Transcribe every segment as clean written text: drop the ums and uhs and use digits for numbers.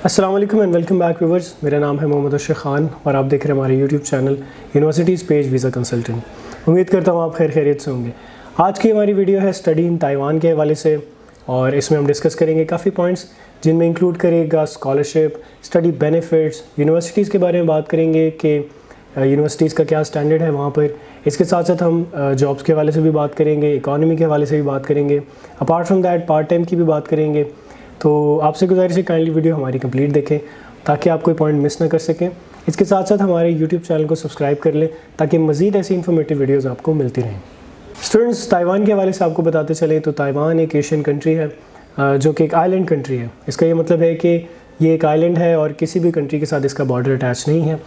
अस्सलाम वालेकुम and welcome back viewers. मेरा नाम है मोहम्मद अशरफ खान और आप देख रहे हैं हमारे YouTube channel universities page visa consultant. उम्मीद करता हूँ आप खैरियत से होंगे। आज की हमारी वीडियो है स्टडी इन ताइवान के हवाले से और इसमें हम डिस्कस करेंगे काफ़ी पॉइंट्स जिनमें इंक्लूड करेगा स्कॉलरशिप, स्टडी बेनिफिट्स, यूनिवर्सिटीज़ के बारे में बात करेंगे कि यूनिवर्सिटीज़ का क्या स्टैंडर्ड है वहाँ पर। इसके साथ साथ हम जॉब्स के हवाले से भी बात करेंगे, इकॉनमी के हवाले से भी बात करेंगे, apart from that part time की भी बात करेंगे। तो आपसे गुजारिश है काइंडली वीडियो हमारी कंप्लीट देखें ताकि आप कोई पॉइंट मिस ना कर सकें। इसके साथ साथ हमारे यूट्यूब चैनल को सब्सक्राइब कर लें ताकि मज़ीद ऐसी इन्फॉर्मेटिव वीडियोस आपको मिलती रहें। स्टूडेंट्स, ताइवान के हवाले से आपको बताते चले तो ताइवान एक एशियन कंट्री है जो कि एक आइलैंड कंट्री है। इसका ये मतलब है कि ये एक आइलैंड है और किसी भी कंट्री के साथ इसका बॉर्डर अटैच नहीं है।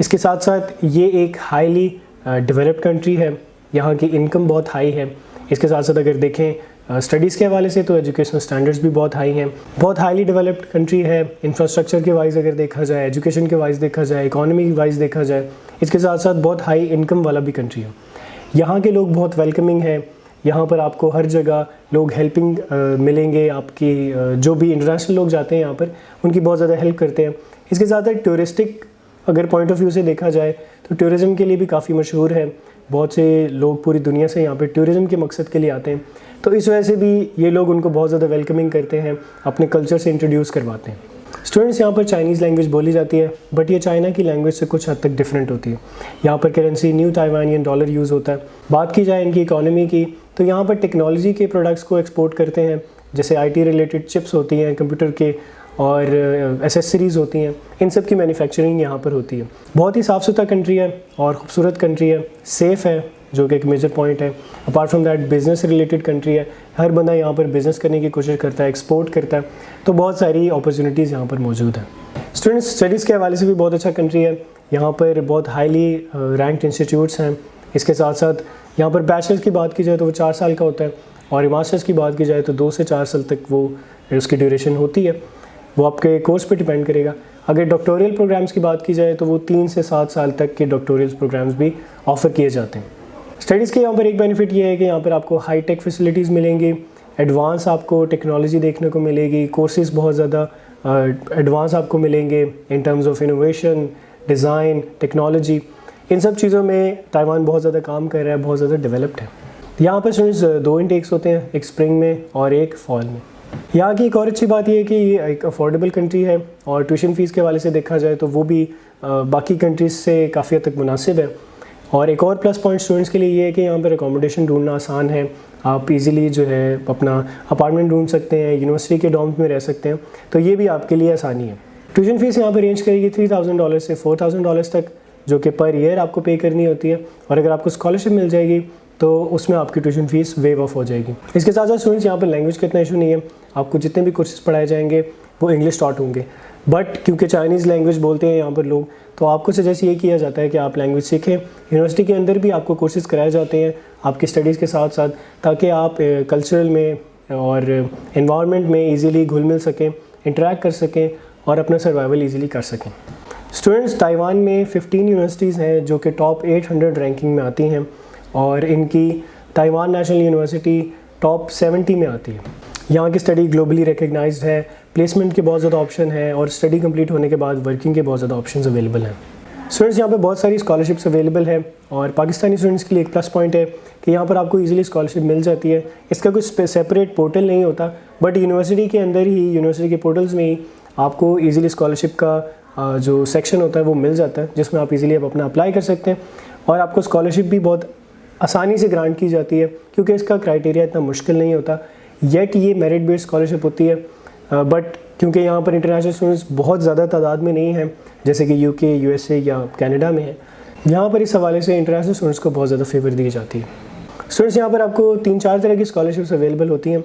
इसके साथ साथ ये एक हाईली डेवलप्ड कंट्री है, यहाँ की इनकम बहुत हाई है। इसके साथ साथ अगर देखें स्टडीज़ के हवाले से तो एजुकेशनल स्टैंडर्ड्स भी बहुत हाई हैं। बहुत हाईली डेवलप्ड कंट्री है। इंफ्रास्ट्रक्चर के वाइज अगर देखा जाए, एजुकेशन के वाइज देखा जाए, इकॉनमी के वाइज देखा जाए, इसके साथ साथ बहुत हाई इनकम वाला भी कंट्री है। यहाँ के लोग बहुत वेलकमिंग हैं। यहाँ पर आपको हर जगह लोग हेल्पिंग मिलेंगे। आपकी जो भी इंटरनेशनल लोग जाते हैं यहाँ पर उनकी बहुत ज़्यादा हेल्प करते हैं। इसके साथ साथ टूरिस्टिक अगर पॉइंट ऑफ व्यू से देखा जाए तो टूरिज़म के लिए भी काफ़ी मशहूर है। बहुत से लोग पूरी दुनिया से यहाँ पे टूरिज़म के मकसद के लिए आते हैं, तो इस वजह से भी ये लोग उनको बहुत ज़्यादा वेलकमिंग करते हैं, अपने कल्चर से इंट्रोड्यूस करवाते हैं। स्टूडेंट्स, यहाँ पर चाइनीज़ लैंग्वेज बोली जाती है, बट ये चाइना की लैंग्वेज से कुछ हद तक डिफरेंट होती है। यहाँ पर करेंसी न्यू ताइवानियन डॉलर यूज़ होता है। बात की जाए इनकी इकॉनमी की तो यहाँ पर टेक्नोलॉजी के प्रोडक्ट्स को एक्सपोर्ट करते हैं, जैसे IT रिलेटेड चिप्स होती हैं, कंप्यूटर के और एसेसरीज़ होती हैं, इन सब की मैन्युफैक्चरिंग यहाँ पर होती है। बहुत ही साफ़ सुथरा कंट्री है और ख़ूबसूरत कंट्री है, सेफ़ है जो कि एक मेजर पॉइंट है। Apart from that business related country है। हर बंदा यहाँ पर बिज़नेस करने की कोशिश करता है, एक्सपोर्ट करता है, तो बहुत सारी अपॉर्चुनिटीज़ यहाँ पर मौजूद हैं। स्टूडेंट्स, स्टडीज़ के हवाले से भी बहुत अच्छा कंट्री है। यहाँ पर बहुत हाईली रैंक्ड इंस्टीट्यूट्स हैं। इसके साथ साथ यहाँ पर बैचलर्स की बात की जाए तो वो 4 साल का होता है और मास्टर्स की बात की जाए तो 2 से 4 साल तक वो उसकी ड्यूरेशन होती है। वो आपके कोर्स पे डिपेंड करेगा। अगर डॉक्टोरियल प्रोग्राम्स की बात की जाए तो वो 3 से 7 साल तक के डॉक्टोरियल प्रोग्राम्स भी ऑफ़र किए जाते हैं। स्टडीज़ के यहाँ पर एक बेनिफिट ये है कि यहाँ पर आपको हाई टेक फैसिलिटीज़ मिलेंगी, एडवांस आपको टेक्नोलॉजी देखने को मिलेगी, कोर्सेज़ बहुत ज़्यादा एडवांस आपको मिलेंगे in terms of innovation, design, technology. इन सब चीज़ों में ताइवान बहुत ज़्यादा काम कर रहा है, बहुत ज़्यादा डेवलप्ड है। यहाँ पर स्टूडेंट्स 2 इनटेक्स होते हैं, एक स्प्रिंग में और एक फॉल में। यहाँ की एक और अच्छी बात यह है कि ये एक अफोर्डेबल कंट्री है और ट्यूशन फ़ीस के हवाले से देखा जाए तो वो भी बाकी कंट्रीज़ से काफ़ी हद तक मुनासिब है। और एक और प्लस पॉइंट स्टूडेंट्स के लिए ये है कि यहाँ पर अकोमोडेशन ढूंढना आसान है। आप इजीली जो है अपना अपार्टमेंट ढूंढ सकते हैं, यूनिवर्सिटी के डॉर्म्स में रह सकते हैं, तो ये भी आपके लिए आसानी है। ट्यूशन फ़ीस यहाँ पर रेंज करेगी $3000 से $4000 तक, जो कि पर ईयर आपको पे करनी होती है। और अगर आपको स्कॉलरशिप मिल जाएगी तो उसमें आपकी ट्यूशन फ़ीस वेव ऑफ हो जाएगी। इसके साथ साथ स्टूडेंट्स, यहाँ पर लैंग्वेज का इतना इशू नहीं है। आपको जितने भी कोर्सेज पढ़ाए जाएंगे वो इंग्लिश टॉट होंगे, बट क्योंकि चाइनीज़ लैंग्वेज बोलते हैं यहाँ पर लोग, तो आपको सजेस्ट ये किया जाता है कि आप लैंग्वेज सीखें। यूनिवर्सिटी के अंदर भी आपको कोर्सेज कराए जाते हैं आपकी स्टडीज़ के साथ साथ, ताकि आप कल्चरल में और एनवायरनमेंट में ईज़िली घुल मिल सकें, इंटरेक्ट कर सकें और अपना सर्वाइवल ईज़िली कर सकें। स्टूडेंट्स, ताइवान में 15 यूनिवर्सिटीज़ हैं जो कि टॉप 800 रैंकिंग में आती हैं और इनकी ताइवान नेशनल यूनिवर्सिटी टॉप 70 में आती है। यहाँ की स्टडी ग्लोबली रिकग्नाइज्ड है, प्लेसमेंट के बहुत ज़्यादा ऑप्शन है और स्टडी कंप्लीट होने के बाद वर्किंग के बहुत ज़्यादा ऑप्शंस अवेलेबल हैं। स्टूडेंट्स, यहाँ पे बहुत सारी स्कॉलरशिप्स अवेलेबल है और पाकिस्तानी स्टूडेंट्स के लिए एक प्लस पॉइंट है कि यहाँ पर आपको इजीली स्कॉलरशिप मिल जाती है। इसका कुछ सेपरेट पोर्टल नहीं होता, बट यूनिवर्सिटी के अंदर ही, यूनिवर्सिटी के पोर्टल्स में ही आपको ईज़िली स्कॉलरशिप का जो सेक्शन होता है वो मिल जाता है, जिसमें आप इजीली अपना अप्लाई कर सकते हैं और आपको स्कॉलरशिप भी बहुत आसानी से ग्रांट की जाती है क्योंकि इसका क्राइटेरिया इतना मुश्किल नहीं होता। येट ये मेरिट बेस्ड स्कॉलरशिप होती है, बट क्योंकि यहाँ पर इंटरनेशनल स्टूडेंट्स बहुत ज़्यादा तादाद में नहीं हैं जैसे कि UK, USA या कनाडा में है, यहाँ पर इस हवाले से इंटरनेशनल स्टूडेंट्स को बहुत ज़्यादा फेवर दी जाती है। स्टूडेंट्स, यहाँ पर आपको 3-4 तरह की स्कॉलरशिप्स अवेलेबल होती हैं।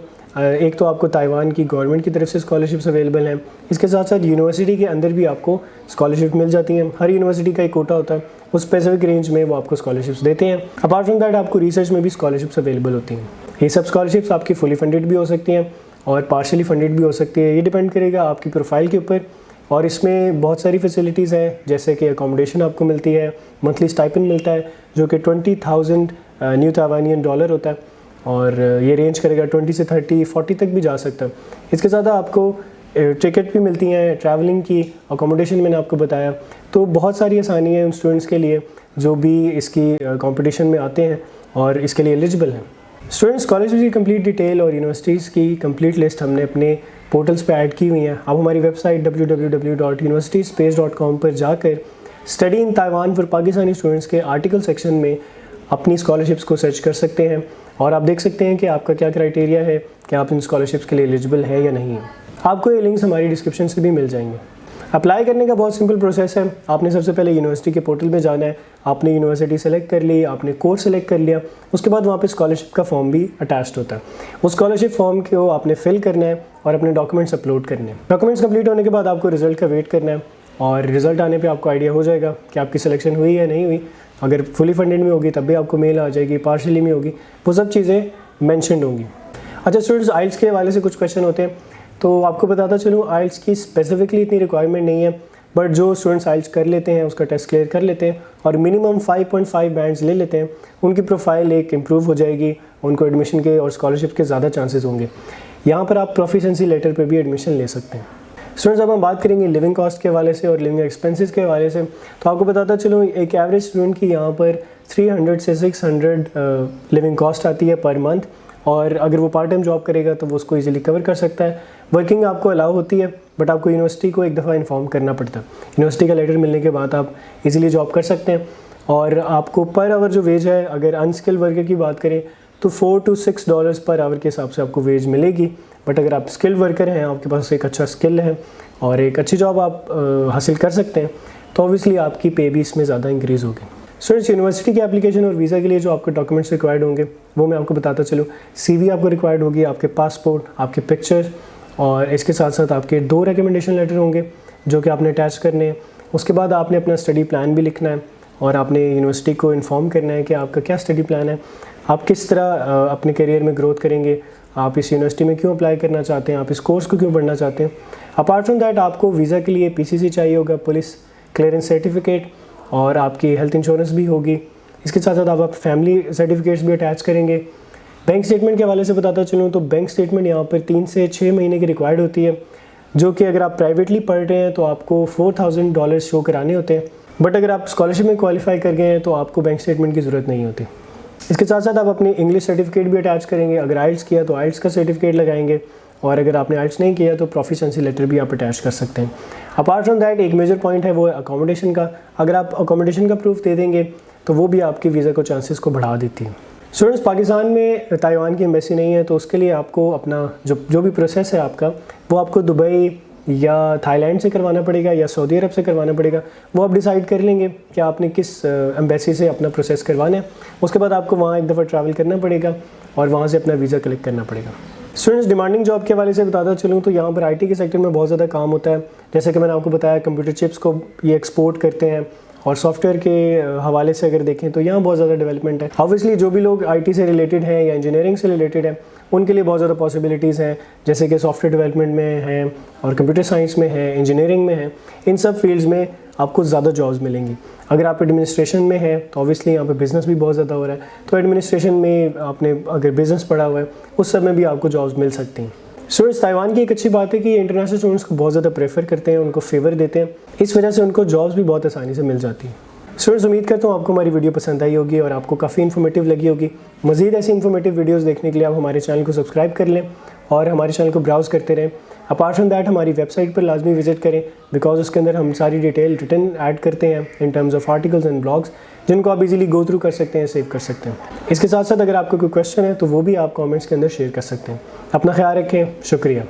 एक तो आपको ताइवान की गवर्नमेंट की तरफ से स्कॉलरशिप्स अवेलेबल हैं। इसके साथ साथ यूनिवर्सिटी के अंदर भी आपको स्कॉलरशिप मिल जाती हैं। हर यूनिवर्सिटी का एक कोटा होता है, उस स्पेसिफिक रेंज में वो आपको स्कॉलरशिप्स देते हैं। अपार्ट फ्रॉम दैट आपको रिसर्च में भी स्कॉलरशिप्स अवेलेबल होती हैं। ये सब स्कॉलरशिप्स आपकी फुली फंडेड भी हो सकती हैं और पार्शली फंडेड भी हो सकती है। ये डिपेंड करेगा आपकी प्रोफाइल के ऊपर और इसमें बहुत सारी फैसिलिटीज़ हैं, जैसे कि अकोमोडेशन आपको मिलती है, मंथली स्टाइपेंड मिलता है जो कि $20,000 न्यू ताइवानियन डॉलर होता है और ये रेंज करेगा 20 से 30-40 तक भी जा सकता है। इसके साथ आपको टिकट भी मिलती हैं, ट्रैवलिंग की, अकोमोडेशन मैंने आपको बताया। तो बहुत सारी आसानी है उन स्टूडेंट्स के लिए जो भी इसकी कंपटीशन में आते हैं और इसके लिए एलिजिबल हैं। स्टूडेंट्स स्कॉलरशिप की कंप्लीट डिटेल और यूनिवर्सिटीज़ की कंप्लीट लिस्ट हमने अपने पोर्टल्स पे ऐड की हुई हैं। आप हमारी वेबसाइट www.universityspace.com पर जाकर study in Taiwan for Pakistani students के आर्टिकल सेक्शन में अपनी स्कॉलरशिप्स को सर्च कर सकते हैं और आप देख सकते हैं कि आपका क्या क्राइटेरिया है कि आप इन स्कॉलरशिप्स के लिए एलिजिबल है या नहीं है। आपको ये लिंक्स हमारी डिस्क्रिप्शन से भी मिल जाएंगे। अप्लाई करने का बहुत सिंपल प्रोसेस है। आपने सबसे पहले यूनिवर्सिटी के पोर्टल में जाना है, आपने यूनिवर्सिटी सेलेक्ट कर ली, आपने कोर्स सेलेक्ट कर लिया, उसके बाद वहाँ पे स्कॉलरशिप का फॉर्म भी अटैच्ड होता है। उस स्कॉलरशिप फॉर्म को आपने फिल करना है और अपने डॉक्यूमेंट्स अपलोड करने हैं। डॉक्यूमेंट्स कंप्लीट होने के बाद आपको रिजल्ट का वेट करना है और रिजल्ट आने पर आपको आइडिया हो जाएगा कि आपकी सिलेक्शन हुई या नहीं हुई। अगर फुली फंडेड में होगी तब भी आपको मेल आ जाएगी, पार्शली में होगी, वो सब चीज़ें मैंशनड होंगी। अच्छा स्टूडेंट्स, आइल्स के हवाले से कुछ क्वेश्चन होते हैं, तो आपको बताता चलूँ आइल्स की स्पेसिफिकली इतनी रिक्वायरमेंट नहीं है, बट जो स्टूडेंट्स आइल्स कर लेते हैं, उसका टेस्ट क्लियर कर लेते हैं और मिनिमम 5.5 बैंड्स ले लेते हैं, उनकी प्रोफाइल एक इम्प्रूव हो जाएगी, उनको एडमिशन के और स्कॉलरशिप के ज़्यादा चांसेस होंगे। यहाँ पर आप प्रोफिशिएंसी लेटर पर भी एडमिशन ले सकते हैं। स्टूडेंट्स, अब हम बात करेंगे लिविंग कॉस्ट के हवाले से और लिविंग एक्सपेंसेस के हवाले से। तो आपको बताता चलूँ एक एवरेज स्टूडेंट की यहाँ पर 300 से 600 लिविंग कॉस्ट आती है पर मंथ, और अगर वो पार्ट टाइम जॉब करेगा तो वो उसको इजीली कवर कर सकता है। वर्किंग आपको अलाउ होती है, बट आपको यूनिवर्सिटी को एक दफ़ा इन्फॉर्म करना पड़ता है। यूनिवर्सिटी का लेटर मिलने के बाद आप इजीली जॉब कर सकते हैं और आपको पर आवर जो वेज है, अगर अनस्किल्ड वर्कर की बात करें तो $4 to $6 पर आवर के हिसाब से आपको वेज मिलेगी। बट अगर आप स्किल्ड वर्कर हैं, आपके पास एक अच्छा स्किल है और एक अच्छी जॉब आप हासिल कर सकते हैं, तो ऑब्वियसली आपकी पे भी इसमें ज़्यादा इंक्रीज़ होगी। स्टूडेंट्स, यूनिवर्सिटी की एप्लीकेशन और वीज़ा के लिए जो आपके डॉक्यूमेंट्स रिक्वायर्ड होंगे वो मैं आपको बताता चलूँ। CV आपको रिक्वायर्ड होगी, आपके पासपोर्ट, आपके पिक्चर और इसके साथ साथ आपके 2 रिकमेंडेशन लेटर होंगे जो कि आपने अटैच करने हैं। उसके बाद आपने अपना स्टडी प्लान भी लिखना है और आपने यूनिवर्सिटी को इन्फॉर्म करना है कि आपका क्या स्टडी प्लान है, आप किस तरह अपने करियर में ग्रोथ करेंगे, आप इस यूनिवर्सिटी में क्यों अप्लाई करना चाहते हैं, आप इस कोर्स को क्यों पढ़ना चाहते हैं। अपार्ट फ्रॉम दैट आपको वीज़ा के लिए PCC चाहिए होगा, पुलिस क्लियरेंस सर्टिफिकेट, और आपकी हेल्थ इंश्योरेंस भी होगी। इसके साथ साथ आप फैमिली सर्टिफिकेट्स भी अटैच करेंगे। बैंक स्टेटमेंट के हवाले से बताता चलूँ तो बैंक स्टेटमेंट यहाँ पर 3 से 6 महीने की रिक्वायर्ड होती है, जो कि अगर आप प्राइवेटली पढ़ रहे हैं तो आपको $4000 शो कराने होते हैं, बट अगर आप स्कॉलरशिप में क्वालिफाई कर गए हैं तो आपको बैंक स्टेटमेंट की ज़रूरत नहीं होती। इसके साथ साथ आप अपनी इंग्लिश सर्टिफिकेट भी अटैच करेंगे। अगर आइल्स किया तो आइल्स का सर्टिफिकेट लगाएंगे और अगर आपने आइल्स नहीं किया तो प्रोफिशिएंसी लेटर भी आप अटैच कर सकते हैं। अपार्ट फ्रॉम दैट एक मेजर पॉइंट है वो है अकोमोडेशन का। अगर आप अकोमोडेशन का प्रूफ दे देंगे तो वो भी आपके वीज़ा को चांसेस को बढ़ा देती है। स्टूडेंट्स, पाकिस्तान में ताइवान की एम्बेसी नहीं है, तो उसके लिए आपको अपना जो भी प्रोसेस है आपका, वो आपको दुबई या थाईलैंड से करवाना पड़ेगा या सऊदी अरब से करवाना पड़ेगा। वो आप डिसाइड कर लेंगे कि आपने किस एम्बेसी से अपना प्रोसेस करवाना है। उसके बाद आपको वहाँ एक दफ़ा ट्रैवल करना पड़ेगा और वहाँ से अपना वीज़ा कलेक्ट करना पड़ेगा। स्टूडेंट्स, डिमांडिंग जॉब के हवाले से बताता चलूँ तो यहाँ पर IT के सेक्टर में बहुत ज़्यादा काम होता है। जैसे कि मैंने आपको बताया, कंप्यूटर चिप्स को ये एक्सपोर्ट करते हैं और सॉफ्टवेयर के हवाले से अगर देखें तो यहाँ बहुत ज़्यादा डेवलपमेंट है। ऑब्वियसली जो भी लोग IT से रिलेटेड हैं या इंजीनियरिंग से रिलेटेड है, उनके लिए बहुत ज़्यादा पॉसिबिलिटीज़ हैं, जैसे कि सॉफ्टवेयर डेवलपमेंट में हैं और कंप्यूटर साइंस में है, इंजीनियरिंग में है। इन सब फील्ड्स में आपको ज़्यादा जॉब्स मिलेंगी। अगर आप एडमिनिस्ट्रेशन में है तो ऑब्वियसली यहाँ पे बिज़नेस भी बहुत ज़्यादा हो रहा है, तो एडमिनिस्ट्रेशन में आपने अगर बिज़नेस पढ़ा हुआ है उस सब में भी आपको जॉब्स मिल सकती हैं। स्टूडेंट्स, ताइवान की एक अच्छी बात है कि इंटरनेशनल स्टूडेंट्स को बहुत ज़्यादा प्रेफर करते हैं, उनको फेवर देते हैं, इस वजह से उनको जॉब्स भी बहुत आसानी से मिल जाती हैं। स्टूडेंट्स, उम्मीद करता हूँ आपको हमारी वीडियो पसंद आई होगी और आपको काफ़ी इन्फॉर्मेटिव लगी होगी। मज़ीद ऐसी इन्फॉर्मेटिव वीडियोस देखने के लिए आप हमारे चैनल को सब्सक्राइब कर लें और हमारे चैनल को ब्राउज़ करते रहें। अपार्ट फ्रॉम दैट हमारी वेबसाइट पर लाजमी विजिट करें, बिकॉज उसके अंदर हम सारी डिटेल रिटर्न ऐड करते हैं इन terms of articles and blogs, जिनको आप इजीली गो थ्रू कर सकते हैं, सेव कर सकते हैं। इसके साथ साथ अगर आपको कोई क्वेश्चन है तो वो भी आप कमेंट्स के अंदर शेयर कर सकते हैं। अपना ख्याल रखें। शुक्रिया।